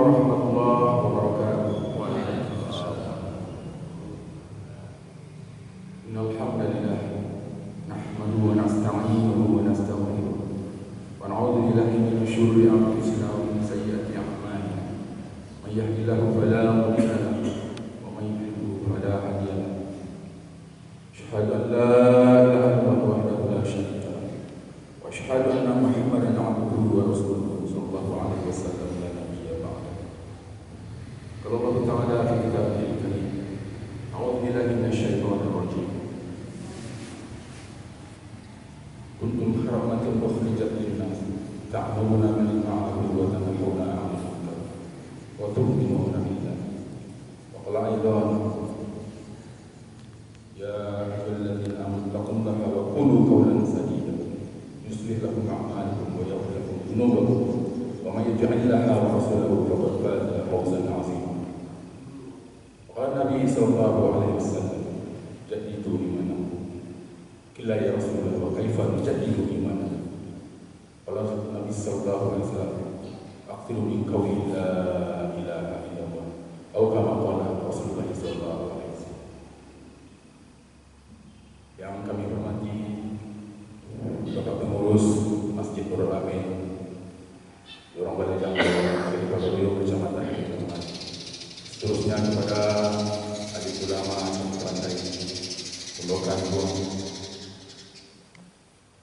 warahmatullahi wabarakatuh. Innal hamdalillah nahmaduhu wa nasta'inuhu wa nastaghfiruh wa na'udzu billahi min shururi anfusina wa min sayyiati a'malina. May yahdihillahu fala mudilla lahu wa may yudlil fala hadiya lahu. Asyhadu an la ilaha illallah wahdahu la syarika lahu wa asyhadu anna Muhammadan 'abduhu wa rasuluhu sallallahu alaihi wasallam. قال الله تعالى في كتابه الكريم أعوذ بالله من الشيطان الرجيم كنتم خير أمة أخرجت للناس تأمرون بالمعروف وتنهون عن المنكر وتؤمنون بالله وقال أيضا يا أيها الذين آمنوا اتقوا الله وقولوا قولا سديدا يصلح لكم أعمالكم ويغفر لكم ذنوبكم ومن يطع الله ورسوله فقد فاز فوزا عظيما. قال النبي صلى الله عليه وسلم جددوا إيمانكم. قيل يا رسول الله وكيف نجدد إيماننا؟ قال النبي صلى الله عليه وسلم أكثروا من قول لا إله إلا الله أو كما قال رسول الله صلى الله عليه وسلم. Yang kami hormati Bapak Pengurus Masjid Nurul Amin, orang Balai Jangkau dari Pagawai Kecamatan Kecamatan, seterusnya kepada adik ulama yang pandai pembawakan buang,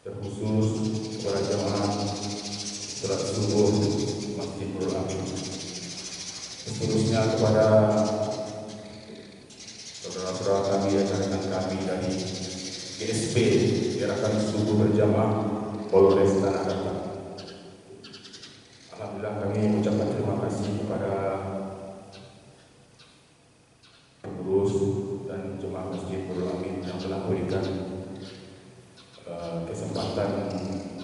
terkhusus kepada jamaah sholat subuh Masjid Nurul Amin, seterusnya kepada saudara-saudara kami dan rekan kami dari GSP Gerakan Subuh Berjamaah Polres Tanah Datar. Alhamdulillah kami mengucapkan terima kasih kepada pengurus dan jemaah Masjid Nurul Amin yang telah memberikan kesempatan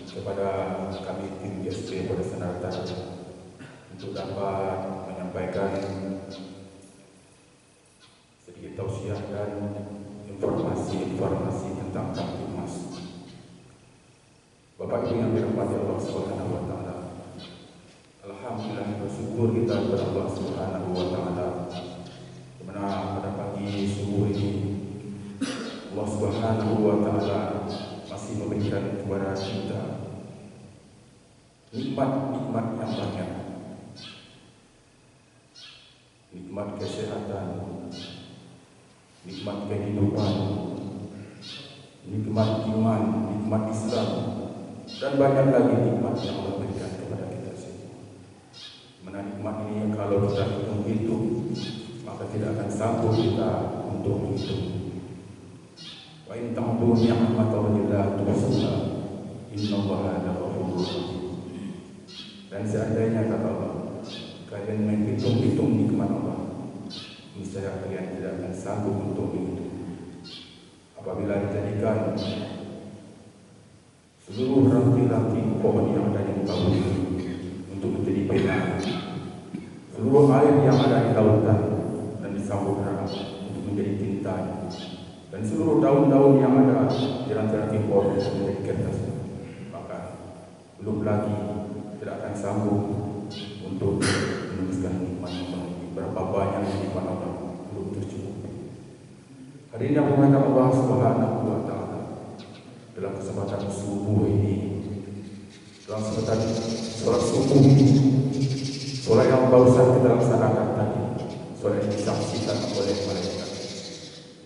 kepada kami tim GSP Polres Tanah Datar untuk dapat menyampaikan sedikit tausiah dan informasi tentang Kamtibmas. Bapak Ibu yang dirahmati Allah Subhanahu wa taala, alhamdulillah bersyukur kita kepada Allah Subhanahu wa taala karena pada pagi subuh ini Allah Subhanahu wa taala masih memberikan kepada kita nikmat-nikmat yang banyak. Nikmat kesehatan, nikmat kehidupan, nikmat iman, nikmat Islam, dan banyak lagi nikmat yang Allah berikan kepada kita semua. Mana nikmat ini kalau kita hitung-hitung, maka tidak akan sanggup kita untuk menghitung. Wa in ta'udhu ni'matallahi la tuhsuha, innallaha laghafurur rahim. Dan seandainya kata Allah, kalian menghitung-hitung nikmat Allah, niscaya kalian tidak akan sanggup untuk menghitung. Apabila dijadikan seluruh ranting-ranting pohon yang ada di muka bumi untuk menjadi pena, seluruh air yang ada di lautan dan di samudera untuk menjadi tinta, dan seluruh daun-daun yang ada di ranting-ranting pohon untuk menjadi kertas, maka belum lagi tidak akan sanggup untuk menuliskan nikmat Allah. Berapa banyak nikmat Allah belum tercukupi. Hari ini aku mengatakan Allah Subhanahu wa taala dalam kesempatan subuh ini, dalam kesempatan sholat subuh ini, sholat yang barusan kita laksanakan tadi, sholat yang disaksikan oleh malaikat,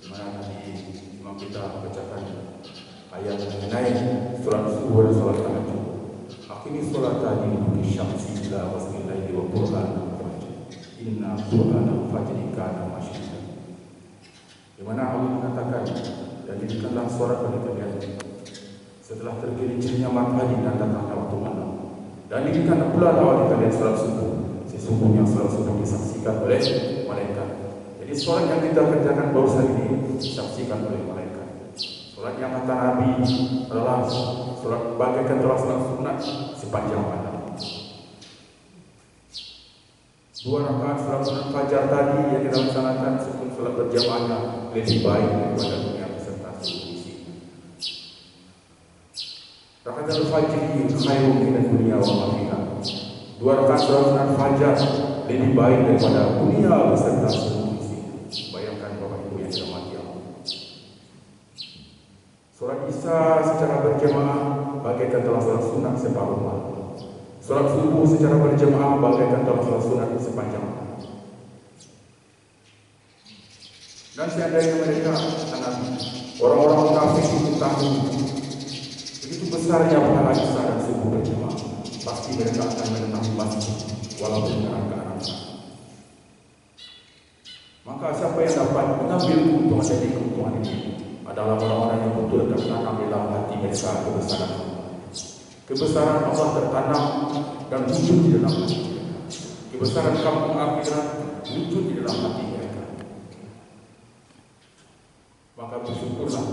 dimana tadi imam kita membacakan ayat mengenai sholat subuh dan sholat tahajud. Akhirnya sholat tadi di syamsi ila wasmillahi wa Qur'an inna Qur'an fajri kana masyhida. Di mana Allah mengatakan, dan jadikanlah suara pada kalian setelah tergelincirnya matahari dan datangnya waktu malam, dan jadikanlah pula oleh kalian sholat subuh. Sesungguhnya sholat subuh disaksikan oleh malaikat. Jadi sholat yang kita kerjakan barusan ini disaksikan oleh malaikat. Sholat yang kata Nabi adalah sholat bagaikan sholat sunat sepanjang malam. 2 rakaat sholat sunat fajar tadi yang kita laksanakan sebelum sholat berjamaahnya lebih baik daripada yang beserta seluruh isi. Rakaat al-fajr khairun minad dunya wa ma fiha. 2 rakaat sholat sunat fajar lebih baik daripada dunia beserta seluruh isi. Bayangkan Bapak Ibu yang dirahmati Allah. Sholat Isya secara berjamaah bagaikan telah sholat sunat separuh malam. Sholat subuh secara berjamaah bagaikan telah sholat sunat sepanjang malam. Dan seandainya mereka orang-orang munafik itu tahu begitu besarnya pahala Isya dan subuh berjamaah, pasti mereka akan menentang masjid walaupun dengan keadaan. Maka siapa yang dapat mengambil keuntungan dari keuntungan ini adalah orang-orang yang betul tertanam dalam hati mereka kebesaran Allah. Kebesaran Allah tertanam dan wujud di dalam hati mereka. Kebesaran kampung akhirat wujud di dalam hati mereka. Maka bersyukurlah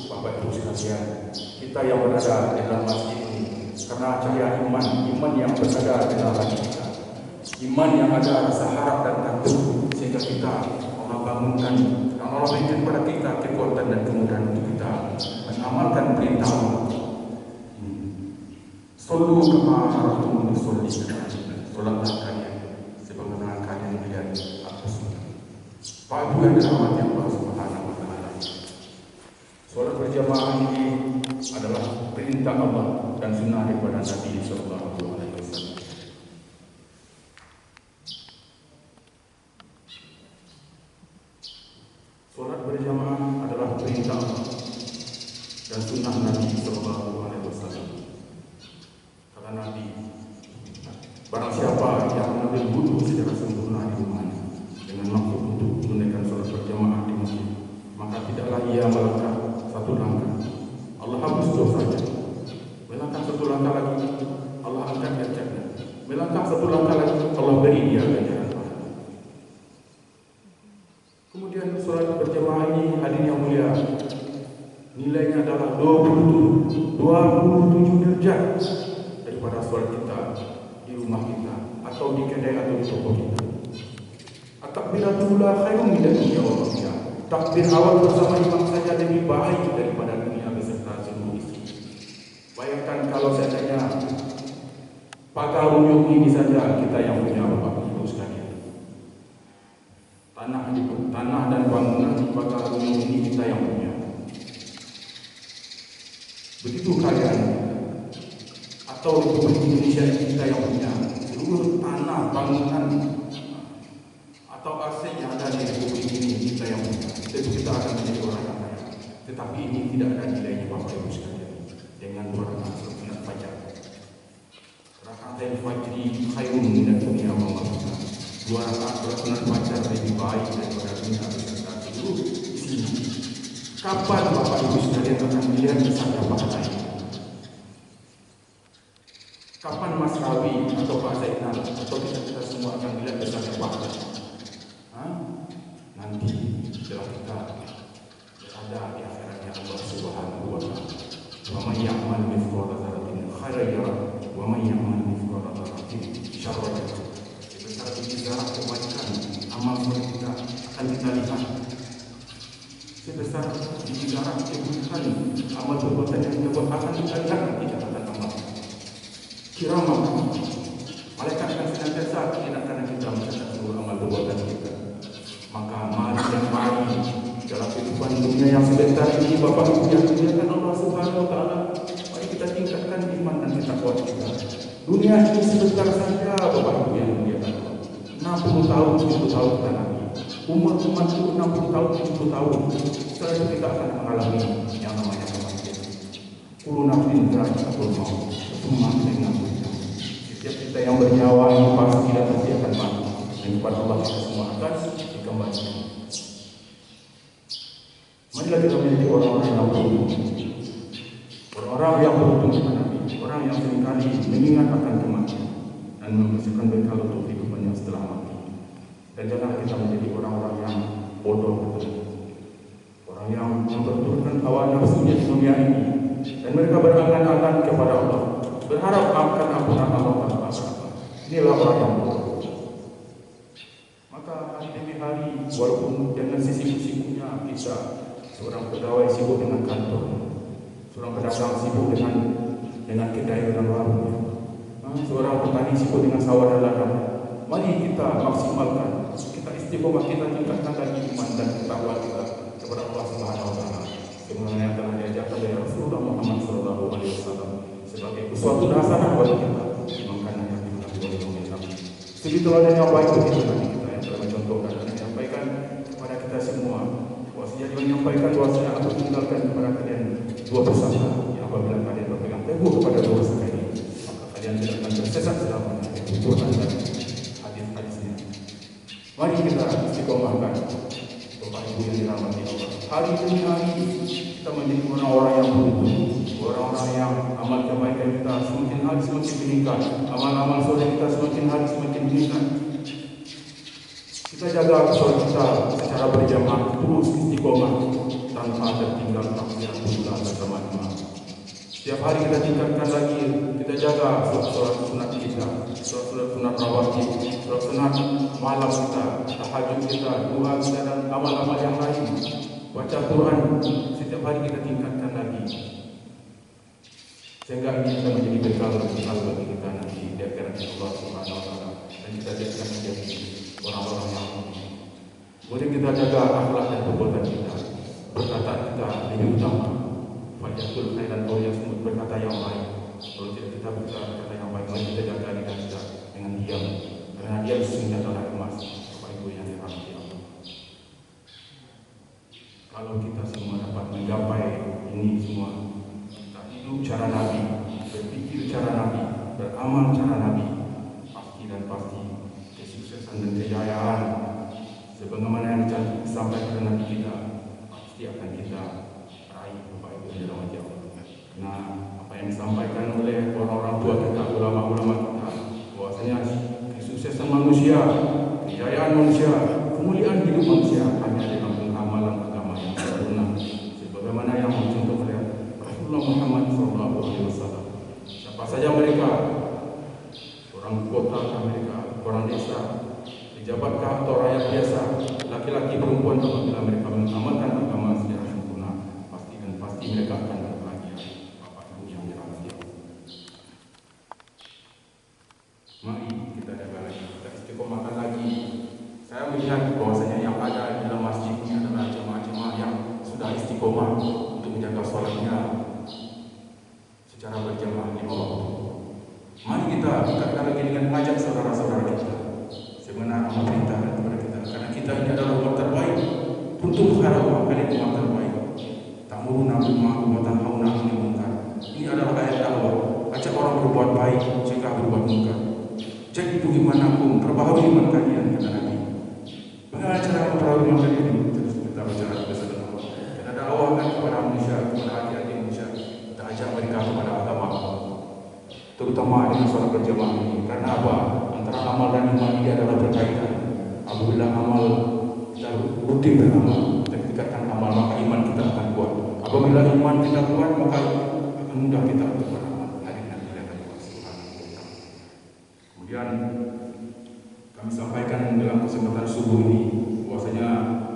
Bapak Ibu sekalian, kita yang berada di dalam masjid ini karena cahaya iman yang berada di dalam hati kita, iman yang ada rasa harap dan takut, sehingga kita bangunkan dan Allah berikan kepada kita kekuatan dan kemudahan untuk kita mengamalkan perintah Allah. Sallu kama ra'aytumuni usolli. Salatlah kalian sebagaimana kalian melihat aku salat. Pak Ibu yang dirahmati Allah Subhanahu wa taala. Salat berjamaah ini adalah perintah Allah dan sunnah daripada Nabi sallallahu alaihi wasallam. Salat berjamaah adalah perintah Allah dan sunnah Nabi sallallahu alaihi wasallam. Kata Nabi, barang siapa yang mengambil wudu secara sempurna di rumahnya dengan maksud untuk menunaikan salat berjamaah di masjid, maka tidaklah ia melangkah satu langkah, Allah hapus dosanya. Melangkah satu langkah lagi, Allah angkat derajatnya. Melangkah satu langkah lagi, Allah beri dia ganjaran pahala. Kemudian salat berjamaah ini hadirin yang mulia, nilainya adalah 27 derajat daripada salat kita di rumah kita atau di kedai atau di toko kita. At-takbiratul ula khairun min dunya wa ma fiha. Takbir awal bersama imam saja lebih baik daripada dunia beserta seluruh isi. Bayangkan kalau seandainya pagar runyuk ini saja kita yang punya Bapak Ibu sekalian. Tanah dan bangunan di pagar runyuk ini kita yang punya. Begitu kalian atau Republik Indonesia kita yang punya seluruh tanah, bangunan atau aset yang ada di Republik ini kita yang punya. Tentu kita akan menjadi orang yang kaya. Tetapi ini tidak ada nilainya Bapak Ibu sekalian dengan 2 rakaat sunat fajar. Rakaatul fajri khairun min dunya wa ma fiha. 2 rakaat sunat fajar lebih baik daripada dunia beserta seluruh isinya. Kapan Bapak Ibu sekalian akan melihat besarnya pahala ini? Kapan Mas Rawi atau Pak Zainal atau kita semua akan melihat besarnya pahala? Nanti setelah kita berada di akhiratnya Allah Subhanahu wa taala. Wa may ya'mal mithqala dzarratin khairan yarah wa may ya'mal mithqala dzarratin syarran yarah. Sebesar biji zarah kebaikan amal soleh kita akan kita lihat. Sebesar biji zarah keburukan amal perbuatan yang kita buat akan kita lihat nanti catatan amal. Kiramah malaikat akan senantiasa mengingatkan kita mencatat seluruh amal perbuatan kita. Maka mari yang mari dalam kehidupan dunia yang sebentar ini Bapak Ibu yang dimuliakan Allah Subhanahu wa taala, mari kita tingkatkan iman dan ketakwaan kita. Dunia ini sebentar saja Bapak Ibu yang dimuliakan Allah. 60 tahun, 70 tahun kita nanti. Umur umat itu 60 tahun, 70 tahun. Setelah itu kita akan mengalami yang namanya kematian. Kullu nafsin dha'iqatul maut. Semua dengan setiap kita yang bernyawa ini pasti dan pasti akan mati. Dan kepada Allah kita semua akan dikembalikan. Marilah kita menjadi orang-orang yang beruntung, orang-orang yang beruntung kepada Nabi, orang yang seringkali mengingat akan kematian dan membersihkan bekal untuk kehidupan yang setelah mati. Dan janganlah kita menjadi orang-orang yang bodoh, orang yang memperturutkan hawa nafsunya di dunia ini dan mereka berangan-angan kepada Allah, berharap akan ampunan Allah tanpa apa. Inilah orang yang bodoh. Maka hari demi hari, walaupun dengan sibuk-sibuknya kita, seorang pegawai sibuk dengan kantor, seorang pedagang sibuk dengan kedai dan warungnya, seorang petani sibuk dengan sawah dan ladang, Mari kita maksimalkan, kita istiqomah, kita tingkatkan lagi iman dan ketakwaan kita kepada Allah Subhanahu wa taala. Sebagaimana yang telah diajarkan dari Rasulullah Muhammad SAW sebagai uswatun hasanah bagi kita. Makanya yang jadi teladan yang baik bagi kita yang telah mencontohkan dan menyampaikan kepada kita semua. Wasiat menyampaikan bahwasanya aku tinggalkan kepada kalian dua pusaka yang apabila kalian berpegang teguh kepada dua pusaka ini, maka kalian tidak akan tersesat selamanya. Quran dan hadis-hadisnya. Mari kita istiqomahkan Bapak Ibu yang dirahmati Allah. Hari demi hari kita menjadi orang-orang yang beruntung, orang-orang yang amal kebaikan kita semakin hari semakin meningkat, amal-amal soleh kita semakin hari semakin meningkat. Kita jaga sholat kita secara berjamaah terus istiqomah tanpa tertinggal takbiratul ula bersama imam. Setiap hari kita tingkatkan lagi, kita jaga sholat sunat kita, sholat sunat rawatib, sholat sunat malam kita, tahajud kita, doa kita dan amal-amal yang lain. Baca Quran setiap hari kita tingkatkan lagi. Sehingga ini akan menjadi bekal bagi kita nanti di akhirat Allah Subhanahu wa taala dan kita jadikan menjadi orang-orang yang boleh kita jaga akhlak dan perbuatan kita, perkataan kita lebih utama. Fajrul khairan aw yasmut, berkata yang baik. Kalau tidak kita berkata yang baik, mari kita jaga lidah kita dengan diam, karena diam sesungguhnya adalah emas. Bapak Ibu yang dirahmati Allah, kalau kita semua dapat mencapai ini semua, kita hidup cara Nabi, berpikir cara Nabi, beramal cara Nabi, pasti dan pasti kesuksesan dan kejayaan sebagaimana yang disampaikan oleh Nabi kita pasti akan kita raih. Bapak Ibu yang dirahmati Allah, nah apa yang disampaikan oleh orang-orang tua kita, ulama-ulama kita, bahwasanya kesuksesan manusia, kejayaan manusia, kemuliaan hidup manusia hanya dalam pengamalan agama yang sempurna sebagaimana yang dicontoh oleh Rasulullah Muhammad SAW. Siapa saja mereka, orang kota mereka, orang desa, pejabatkah atau rakyat biasa, laki-laki perempuan, apabila mereka mengamalkan agama secara sempurna, pasti dan pasti mereka akan berbahagia. Bapak Ibu yang dirahmati Allah, mari kita jaga lagi, kita istiqomahkan lagi. Saya melihat bahwasanya yang ada di dalam masjid ini adalah jemaah-jemaah yang sudah istiqomah untuk menjaga sholatnya secara berjamaah lima waktu. Mari kita tingkatkan lagi dengan mengajak saudara-saudara kita sebenarnya Allah perintahkan kepada kita, karena kita ini adalah umat terbaik. Untuk harap kalian umat terbaik. Ta'muruna bil ma'ruf wa tanhauna 'anil munkar. Ini adalah ayat dakwah. Ajak orang berbuat baik, cegah berbuat munkar. Jadi bagaimana pun perbaharui iman kalian, kata Nabi. Bagaimana cara memperbaharui iman kalian ini? Terus kita bicara bersama Allah. Kita dakwahkan kepada manusia, kepada hati-hati manusia. Kita ajak mereka kepada agama Allah, terutama dengan sholat berjamaah ini. Karena apa? Antara amal dan iman ini adalah berkaitan. Apabila amal kita rutin beramal, kita tingkatkan amal, maka iman kita akan kuat. Apabila iman kita kuat, maka akan mudah kita untuk beramal. Hadirin kelihatan kemudian kami sampaikan dalam kesempatan subuh ini bahwasanya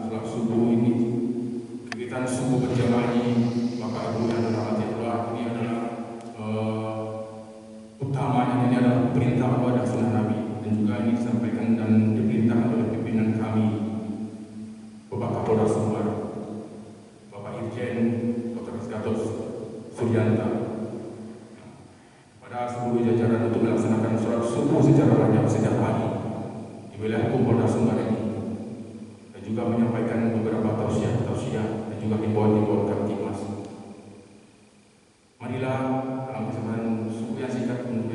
sholat subuh ini, kegiatan subuh berjamaah ini, maka Abu yang dirahmati Allah, ini adalah utamanya ini adalah perintah Allah dan sunnah Nabi, dan juga ini disampaikan dan diperintahkan oleh pimpinan kami, Bapak Kapolda Sumbar, Bapak Irjen Dr. Gatot Suryanta, pada seluruh jajaran untuk melaksanakan sholat subuh secara rajab sejak pagi di wilayah Polda Sumbar ini, dan juga menyampaikan beberapa tausiah dan juga himbauan Kamtibmas. Marilah dalam kesempatan subuh yang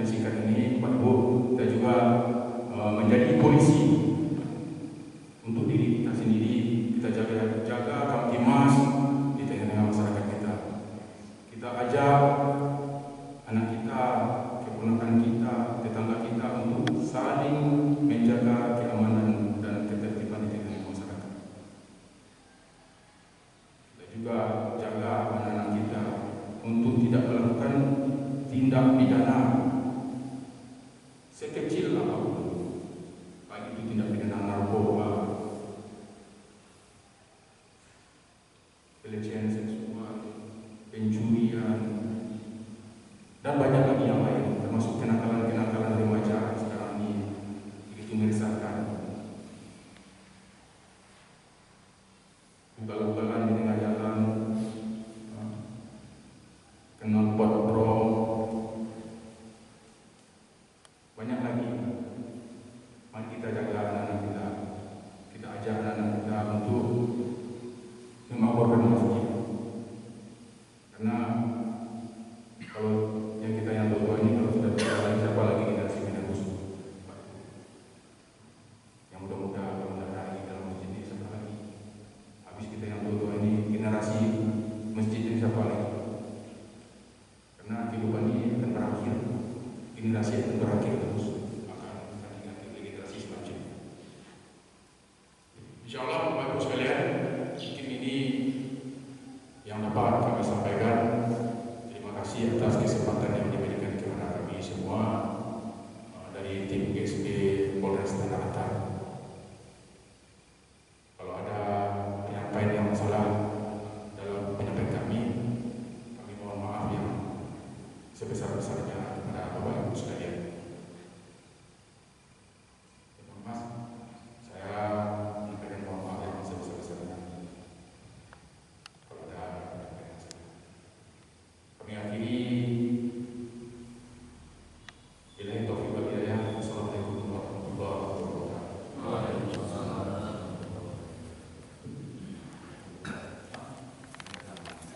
singkat ini, Pak Ibu, kita juga menjadi polisi untuk diri kita sendiri. Kita jaga Kamtibmas di tengah-tengah masyarakat kita. Kita ajak anak kita, keponakan kita, tetangga kita untuk saling menjaga keamanan dan ketertiban di tengah masyarakat. Kita juga jaga anak-anak kita untuk tidak melakukan tindak pidana sekecil apapun, baik itu tindak pidana narkoba, pelecehan seksual, pencurian, kenal pot bro, banyak lagi. Mari kita jaga anak-anak kita, kita ajak anak-anak kita untuk mengaborkan masjid. Karena kalau yang kita yang tua ini kalau sudah berjalan, siapa lagi generasi penerus? Yang muda-muda kalau tidak ada lagi dalam masjid ini, siapa lagi? Habis kita yang tua ini, generasi masjid ini siapa lagi? Karena kehidupan ini akan berakhir, generasi akan berakhir terus, akan diganti oleh generasi selanjutnya. Insyaallah Bapak Ibu sekalian, mungkin ini yang dapat kami sampaikan. Terima kasih atas kesempatan yang diberikan kepada kami semua dari tim GSP Polres Tanah Datar.